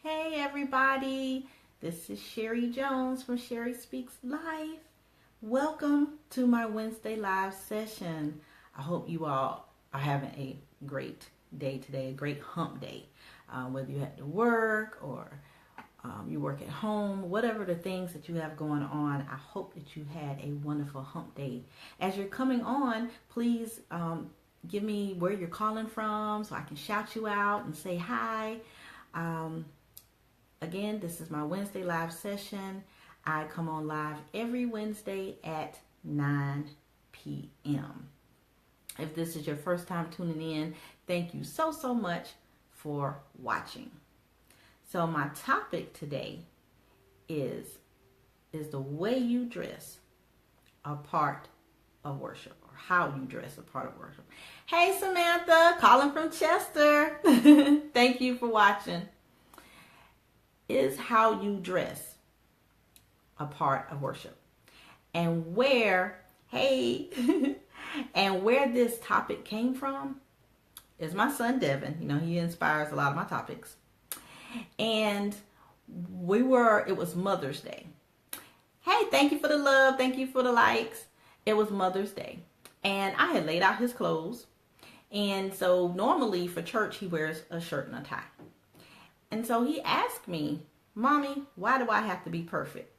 Hey everybody, this is Sherry Jones from Sherry Speaks Life. Welcome to my Wednesday live session. I hope you all are having a great day today, a great hump day. Whether you had to work or you work at home, whatever the things that you have going on, I hope that you had a wonderful hump day. As you're coming on, please give me where you're calling from so I can shout you out and say hi. Again, this is my Wednesday live session. I come on live every Wednesday at 9 p.m. If this is your first time tuning in, thank you so much for watching. So my topic today is the way you dress a part of worship, or how you dress a part of worship. Hey Samantha, calling from Chester. Thank you for watching. Is how you dress a part of worship, and where and where this topic came from is my son Devin. You know, he inspires a lot of my topics. And it was Mother's Day. Hey, thank you for the love, thank you for the likes. It was Mother's Day, and I had laid out his clothes. And so normally for church he wears a shirt and a tie. And so he asked me, Mommy, why do I have to be perfect?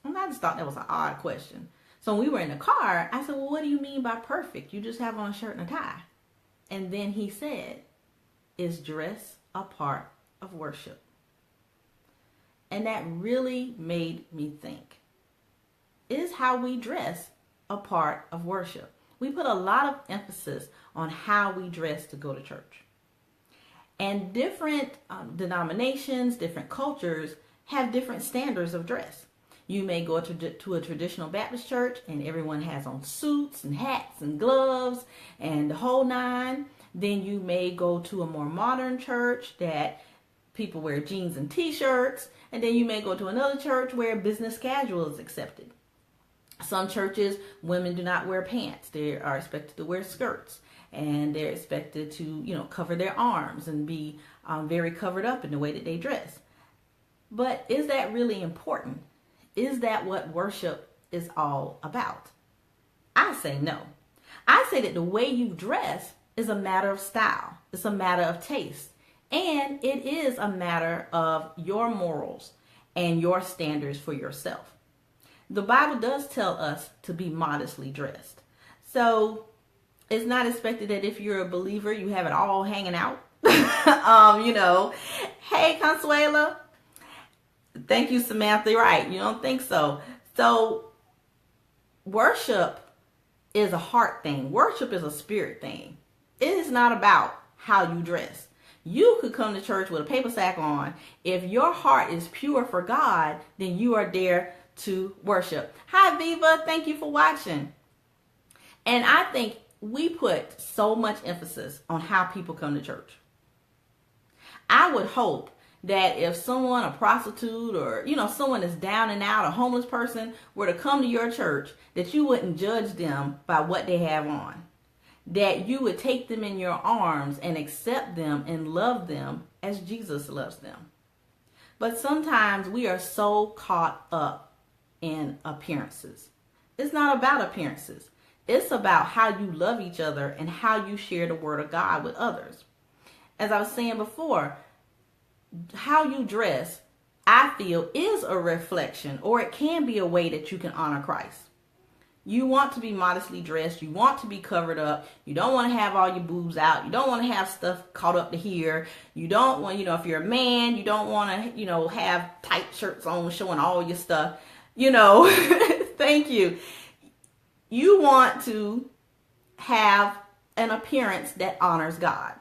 And I just thought that was an odd question. So when we were in the car, I said, well, what do you mean by perfect? You just have on a shirt and a tie. And then he said, is dress a part of worship? And that really made me think. Is how we dress a part of worship? We put a lot of emphasis on how we dress to go to church. And different denominations, different cultures have different standards of dress. You may go to a traditional Baptist church and everyone has on suits and hats and gloves and the whole nine. Then you may go to a more modern church that people wear jeans and t-shirts. And then you may go to another church where business casual is accepted. Some churches, women do not wear pants. They are expected to wear skirts. And they're expected to, cover their arms and be very covered up in the way that they dress. But is that really important? Is that what worship is all about? I say no. I say that the way you dress is a matter of style. It's a matter of taste. And it is a matter of your morals and your standards for yourself. The Bible does tell us to be modestly dressed. So it's not expected that if you're a believer, you have it all hanging out. Hey, Consuela. Thank you, Samantha. Right. You don't think so. So worship is a heart thing. Worship is a spirit thing. It is not about how you dress. You could come to church with a paper sack on. If your heart is pure for God, then you are there to worship. Hi, Viva. Thank you for watching. And I think we put so much emphasis on how people come to church. I would hope that if someone, a prostitute or, someone is down and out, a homeless person, were to come to your church, that you wouldn't judge them by what they have on. That you would take them in your arms and accept them and love them as Jesus loves them. But sometimes we are so caught up in appearances. It's not about appearances. It's about how you love each other and how you share the word of God with others. As I was saying before, how you dress, I feel, is a reflection, or it can be a way that you can honor Christ. You want to be modestly dressed. You want to be covered up. You don't want to have all your boobs out. You don't want to have stuff caught up to here. You don't want, if you're a man, you don't want to, have tight shirts on showing all your stuff. Thank you. You want to have an appearance that honors God.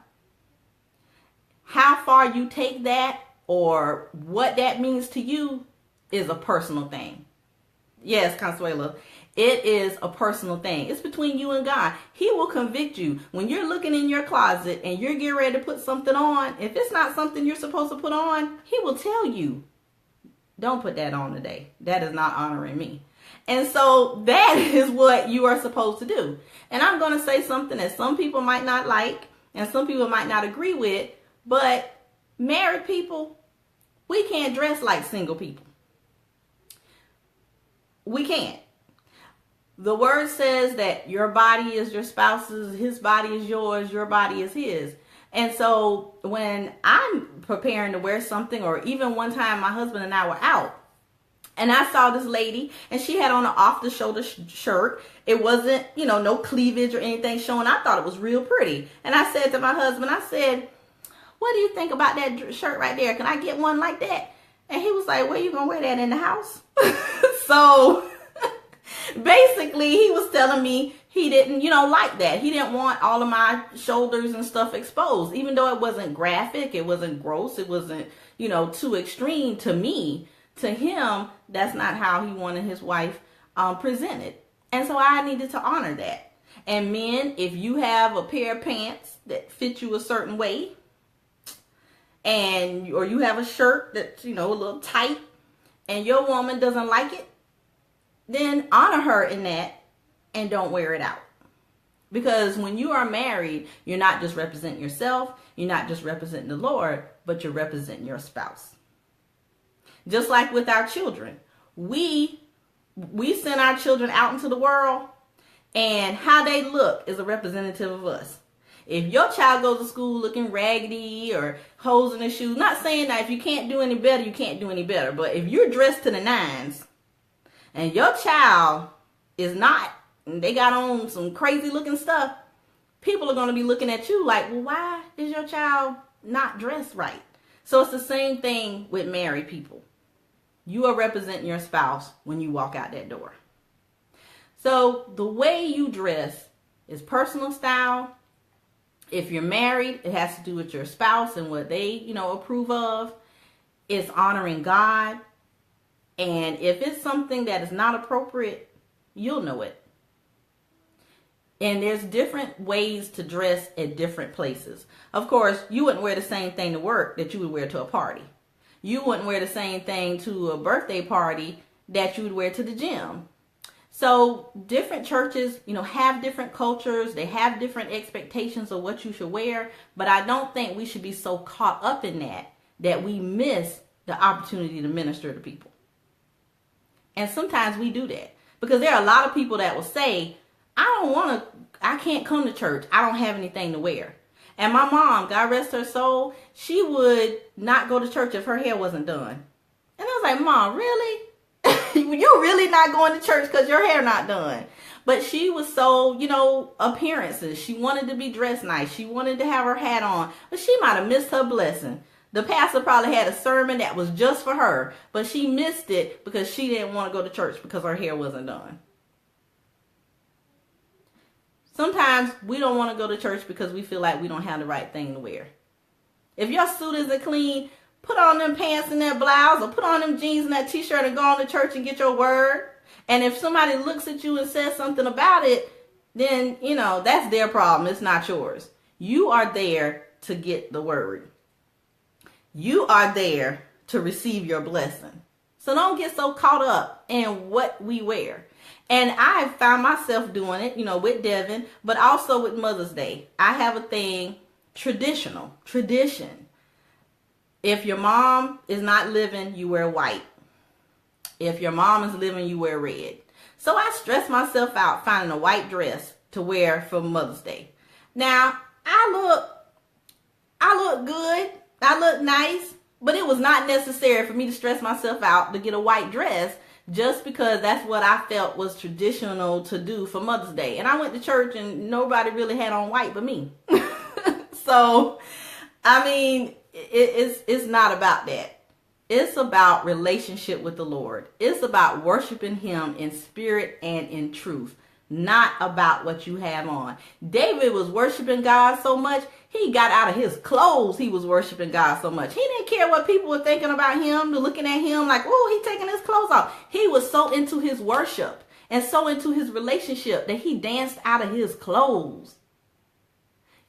How far you take that or what that means to you is a personal thing. Yes, Consuelo, it is a personal thing. It's between you and God. He will convict you. When you're looking in your closet and you're getting ready to put something on, if it's not something you're supposed to put on, he will tell you, don't put that on today. That is not honoring me. And so that is what you are supposed to do. And I'm going to say something that some people might not like and some people might not agree with, but married people, We can't dress like single people. We can't. The word says that your body is your spouse's, his body is yours, your body is his. And so when I'm preparing to wear something, or even one time my husband and I were out, and I saw this lady, and she had on an off-the-shoulder shirt. It wasn't, no cleavage or anything showing. I thought it was real pretty. And I said to my husband, I said, what do you think about that shirt right there? Can I get one like that? And he was like, well, you going to wear that in the house? So basically, he was telling me he didn't, like that. He didn't want all of my shoulders and stuff exposed, even though it wasn't graphic. It wasn't gross. It wasn't, too extreme to me. To him, that's not how he wanted his wife presented. And so I needed to honor that. And men, if you have a pair of pants that fit you a certain way, or you have a shirt that's, a little tight, and your woman doesn't like it, then honor her in that and don't wear it out. Because when you are married, you're not just representing yourself, you're not just representing the Lord, but you're representing your spouse. Just like with our children, we send our children out into the world, and how they look is a representative of us. If your child goes to school looking raggedy or holes in his shoes, not saying that if you can't do any better, you can't do any better. But if you're dressed to the nines and your child is not, and they got on some crazy looking stuff, people are going to be looking at you like, well, why is your child not dressed right? So it's the same thing with married people. You are representing your spouse when you walk out that door. So the way you dress is personal style. If you're married, it has to do with your spouse and what they, approve of. It's honoring God. And if it's something that is not appropriate, you'll know it. And there's different ways to dress at different places. Of course, you wouldn't wear the same thing to work that you would wear to a party. You wouldn't wear the same thing to a birthday party that you would wear to the gym. So different churches, have different cultures. They have different expectations of what you should wear. But I don't think we should be so caught up in that we miss the opportunity to minister to people. And sometimes we do that. Because there are a lot of people that will say, I can't come to church. I don't have anything to wear. And my mom, God rest her soul, she would not go to church if her hair wasn't done. And I was like, Mom, really? You're really not going to church because your hair not done? But she was so, appearances. She wanted to be dressed nice. She wanted to have her hat on. But she might have missed her blessing. The pastor probably had a sermon that was just for her. But she missed it because she didn't want to go to church because her hair wasn't done. Sometimes we don't want to go to church because we feel like we don't have the right thing to wear. If your suit isn't clean, put on them pants and that blouse, or put on them jeans and that t-shirt and go on to church and get your word. And if somebody looks at you and says something about it, then, that's their problem. It's not yours. You are there to get the word. You are there to receive your blessing. So don't get so caught up in what we wear. And I found myself doing it, with Devin, but also with Mother's Day. I have a thing, tradition. If your mom is not living, you wear white. If your mom is living, you wear red. So I stressed myself out finding a white dress to wear for Mother's Day. Now, I look good. I look nice, but it was not necessary for me to stress myself out to get a white dress just because that's what I felt was traditional to do for Mother's Day. And I went to church and nobody really had on white but me. So, it's not about that. It's about relationship with the Lord. It's about worshiping Him in spirit and in truth, not about what you have on. David was worshiping God so much, he got out of his clothes. He was worshiping God so much. He didn't care what people were thinking about him, looking at him like, oh, he's taking his clothes off. He was so into his worship and so into his relationship that he danced out of his clothes.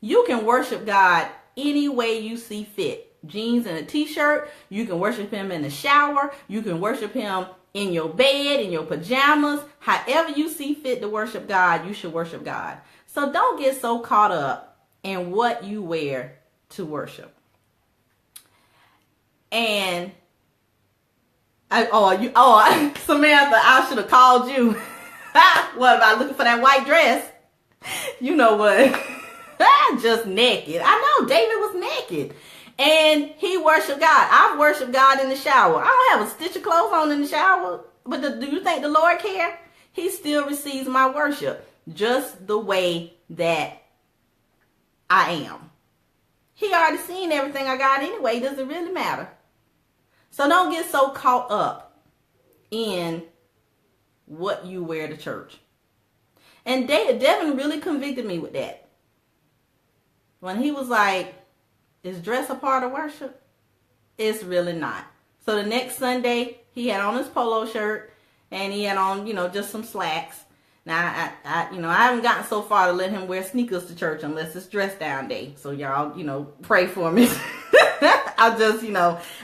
You can worship God any way you see fit. Jeans and a t-shirt. You can worship Him in the shower. You can worship Him in your bed, in your pajamas. However you see fit to worship God, you should worship God. So don't get so caught up in what you wear to worship. And Samantha, I should have called you. What about looking for that white dress? You know what? Just naked. I know David was naked. And he worshiped God. I've worshiped God in the shower. I don't have a stitch of clothes on in the shower. But do you think the Lord care? He still receives my worship just the way that I am. He already seen everything I got anyway. Does it really matter? So don't get so caught up in what you wear to church. And Devin really convicted me with that. When he was like, is dress a part of worship? It's really not. So the next Sunday, he had on his polo shirt and he had on, just some slacks. Now, I haven't gotten so far to let him wear sneakers to church unless it's dress down day. So y'all, pray for me. I just,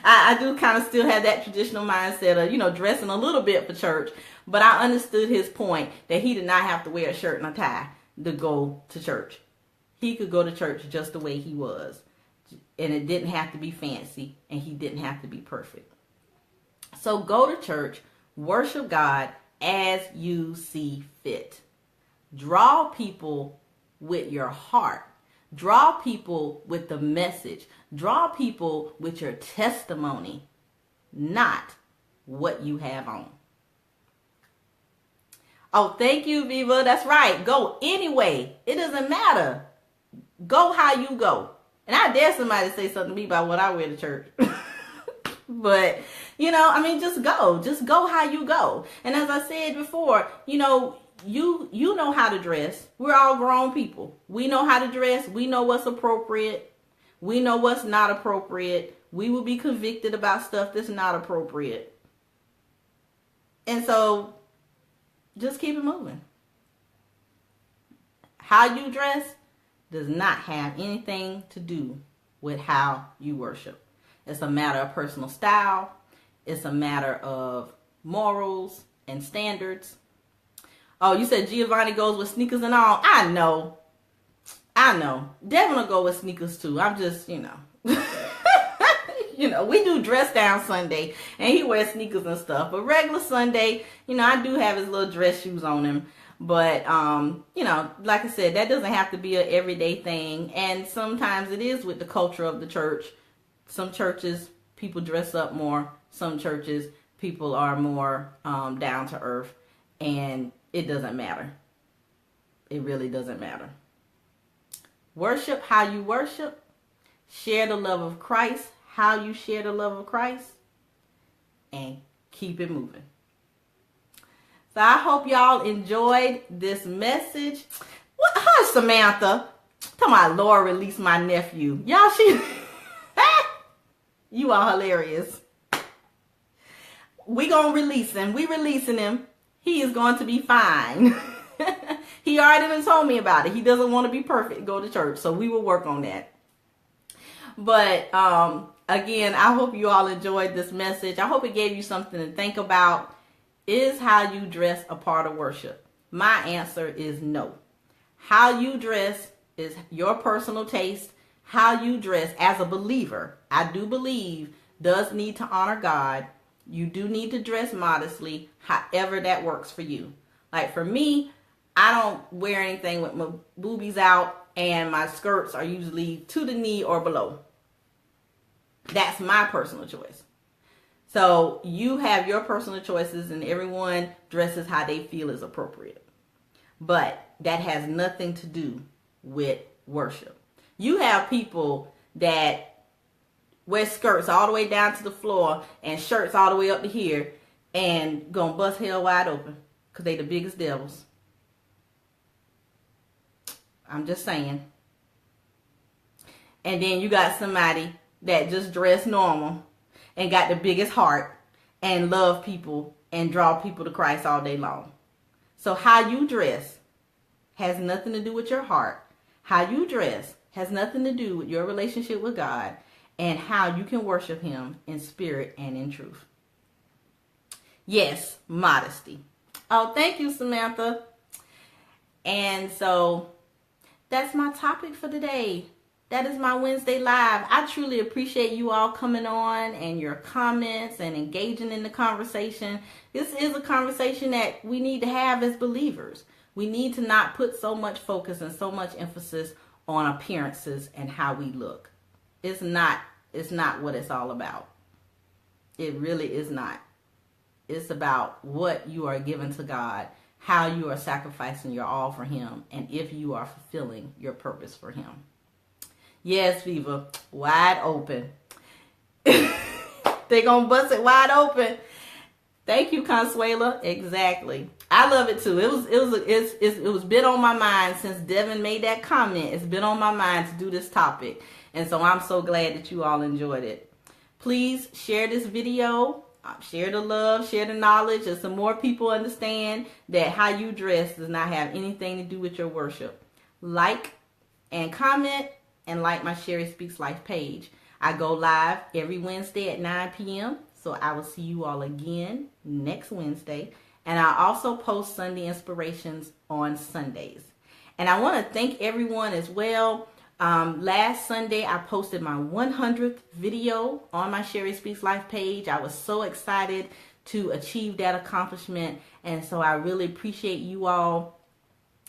I do kind of still have that traditional mindset of, dressing a little bit for church. But I understood his point that he did not have to wear a shirt and a tie to go to church. He could go to church just the way he was. And it didn't have to be fancy. And he didn't have to be perfect. So go to church, worship God as you see fit. Draw people with your heart. Draw people with the message. Draw people with your testimony, not what you have on. Oh, thank you, Viva. That's right. Go anyway. It doesn't matter. Go how you go. And I dare somebody to say something to me about what I wear to church. But, just go. Just go how you go. And as I said before, you know how to dress. We're all grown people. We know how to dress. We know what's appropriate. We know what's not appropriate. We will be convicted about stuff that's not appropriate. And so just keep it moving. How you dress does not have anything to do with how you worship. It's a matter of personal style. It's a matter of morals and standards. Oh, you said Giovanni goes with sneakers and all. I know. Devin will go with sneakers too. I'm just, we do dress down Sunday and he wears sneakers and stuff. But regular Sunday, I do have his little dress shoes on him. But, like I said, that doesn't have to be an everyday thing. And sometimes it is with the culture of the church. Some churches, people dress up more. Some churches, people are more down to earth. And it doesn't matter. It really doesn't matter. Worship how you worship. Share the love of Christ how you share the love of Christ. And keep it moving. So I hope y'all enjoyed this message. Hush, Samantha. Talking about Lord release my nephew. Y'all, you are hilarious. We gonna release him. We releasing him. He is going to be fine. He already done told me about it. He doesn't want to be perfect, go to church. So we will work on that. But again, I hope you all enjoyed this message. I hope it gave you something to think about. Is how you dress a part of worship? My answer is no. How you dress is your personal taste. How you dress as a believer, I do believe, does need to honor God. You do need to dress modestly, however that works for you. Like for me, I don't wear anything with my boobies out and my skirts are usually to the knee or below. That's my personal choice. So you have your personal choices and everyone dresses how they feel is appropriate. But that has nothing to do with worship. You have people that wear skirts all the way down to the floor and shirts all the way up to here and gonna bust hell wide open because they the biggest devils. I'm just saying. And then you got somebody that just dress normal and got the biggest heart and love people and draw people to Christ all day long. So how you dress has nothing to do with your heart. How you dress has nothing to do with your relationship with God and how you can worship him in spirit and in truth. Yes, modesty. Oh, thank you, Samantha. And so that's my topic for today. That is my Wednesday Live. I truly appreciate you all coming on and your comments and engaging in the conversation. This is a conversation that we need to have as believers. We need to not put so much focus and so much emphasis on appearances and how we look. It's not what it's all about. It really is not. It's about what you are giving to God, how you are sacrificing your all for Him, and if you are fulfilling your purpose for Him. Yes, Viva, wide open. They're going to bust it wide open. Thank you, Consuela. Exactly. I love it too. It was been on my mind since Devin made that comment. It's been on my mind to do this topic. And so I'm so glad that you all enjoyed it. Please share this video. Share the love, share the knowledge, and some more people understand that how you dress does not have anything to do with your worship. Like and comment and like my Sherry Speaks Life page. I go live every Wednesday at 9 p.m. So I will see you all again next Wednesday. And I also post Sunday inspirations on Sundays. And I want to thank everyone as well. Last Sunday, I posted my 100th video on my Sherry Speaks Life page. I was so excited to achieve that accomplishment. And so I really appreciate you all.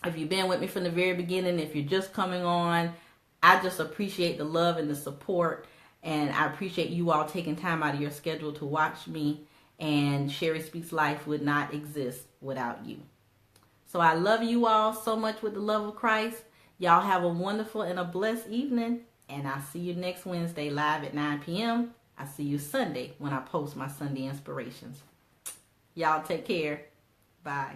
If you've been with me from the very beginning, if you're just coming on, I just appreciate the love and the support. And I appreciate you all taking time out of your schedule to watch me. And Sherry Speaks Life would not exist without you. So I love you all so much with the love of Christ. Y'all have a wonderful and a blessed evening. And I'll see you next Wednesday live at 9 p.m. I'll see you Sunday when I post my Sunday inspirations. Y'all take care. Bye.